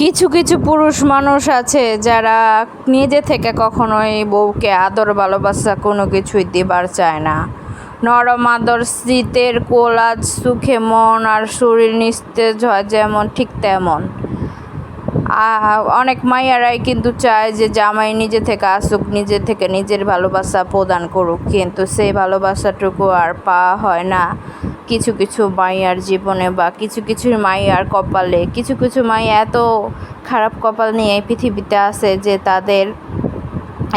কিছু কিছু পুরুষ মানুষ আছে যারা নিজে থেকে কখনোই বউকে আদর ভালোবাসা কোনো কিছুই দিবার চায় না। নরম আদর শীতের কোলাজ সুখে মন আর শরীর নিস্তেজ হয় যেমন ঠিক তেমন। অনেক মাইয়ারাই কিন্তু চায় যে জামাই নিজে থেকে আসুক, নিজে থেকে নিজের ভালোবাসা প্রদান করুক, কিন্তু সেই ভালোবাসাটুকু আর পাওয়া হয় না কিছু কিছু মাইয়ার জীবনে বা কিছু কিছু মাইয়ার কপালে। কিছু কিছু মাইয়া এত খারাপ কপাল নিয়ে পৃথিবীতে আছে যে তাদের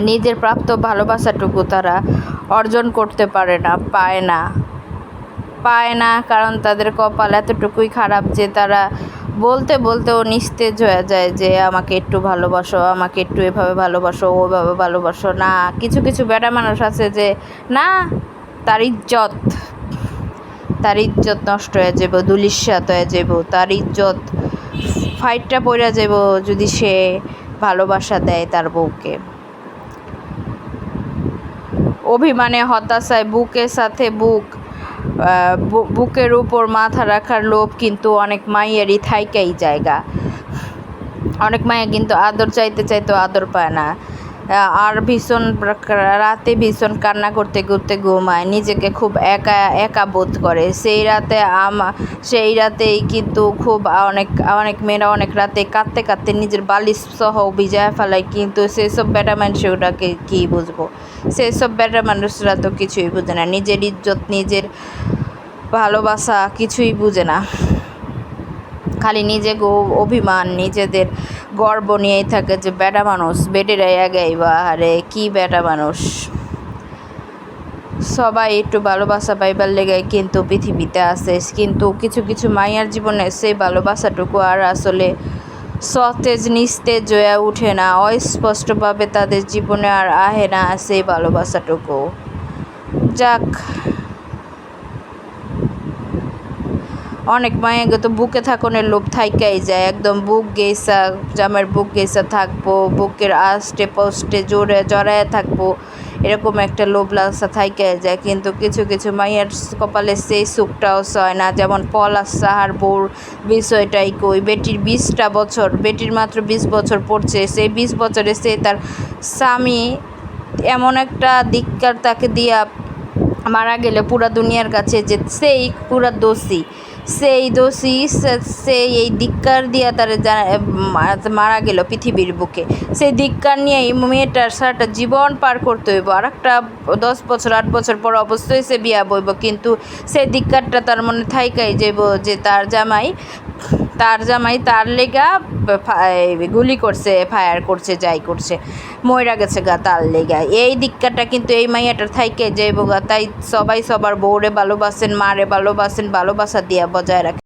নিজের প্রাপ্ত ভালোবাসাটুকু তারা অর্জন করতে পারে না, পায় না কারণ তাদের কপাল এতটুকুই খারাপ যে তারা বলতে বলতেও নিস্তেজ হয়ে যায় যে আমাকে একটু ভালোবাসো, আমাকে একটু এভাবে ভালোবাসো, ওইভাবে ভালোবাসো না। কিছু কিছু বেটা মানুষ আছে যে না, তার ইজ্জত নষ্ট হয়ে যাব, দুলিশ্বাত হয়ে যাব, তার ইজ্জত ফাইটটা পড়ে যাব যদি সে ভালোবাসা দেয় তার বউকে। অভিমানে হতাশায় বুকের সাথে বুকের উপর মাথা রাখার লোভ কিন্তু অনেক মাইয়েরই থাইকাই জায়গা। অনেক মাইয়া কিন্তু আদর চাইতে চাইতেও আদর পায় না, আর ভীষণ রাতে ভীষণ কান্না করতে করতে ঘুমায়, নিজেকে খুব একা একা বোধ করে। সেই রাতেই কিন্তু খুব অনেক মেয়েরা অনেক রাতে কাঁদতে কাঁদতে নিজের বালিশ সহ ভিজায় ফেলায়, কিন্তু সেসব বেটা মানুষ ওটাকে কী বুঝবো? সেসব বেটা মানুষরা তো কিছুই বুঝে না, নিজের ইজ্জত নিজের ভালোবাসা কিছুই বুঝে না, খালি নিজেকে অভিমান নিজেদের গর্ব নিয়েই থাকে যে বেটা মানুষ, বেটেরাই আগাই বা আরে কী বেটা মানুষ। সবাই একটু ভালোবাসা পাইবার লেগে কিন্তু পৃথিবীতে আসে, কিন্তু কিছু কিছু মাইয়ার জীবনে সেই ভালোবাসাটুকু আর আসলে সতেজ নিস্তেজ হয়ে উঠে না, অস্পষ্টভাবে তাদের জীবনে আর আহে না সেই ভালোবাসাটুকু। যাক, অনেক মায়েকে তো বুকে থাকনের লোভ থাইকাই যায়, একদম বুক গেইসা জামের বুক গেইসা থাকবো, বুকের আষ্টে পোস্টে জড়ায় থাকবো, এরকম একটা লোভ লালসা থাইকাই যায়। কিন্তু কিছু কিছু মাইয়ার কপালে সেই সুখটাও সয় না, যেমন পলাশ সাহার বউর বিষয়টাই কই। বেটির মাত্র 20 বছর পড়ছে, সেই 20 বছরে সে তার স্বামী এমন একটা ধিক্কার তাকে দিয়া মারা গেলে পুরা দুনিয়ার কাছে যে সেই পুরা দোষী সে এই ধিক্কার দিয়া তারা মারা গেল পৃথিবীর বুকে। সেই ধিক্কার নিয়ে এই মেয়েটার সারাটা জীবন পার করতে হইব, আর একটা 10 বছর 8 বছর পর অবশ্যই সে বিয়া বইব, কিন্তু সেই ধিক্কারটা তার মনে থাইকাই যাইব যে তার জামাই তার লেগা গুলি করছে, ফায়ার করছে, যাই করছে, মইরা গেছে গা তার লেগা। এই ধিক্কারটা কিন্তু এই মাইয়াটার থাইকে যাইব গা। তাই সবাই সবার বউরে ভালোবাসেন, মারে ভালোবাসেন, ভালোবাসা দিয়া বজায় রাখেন।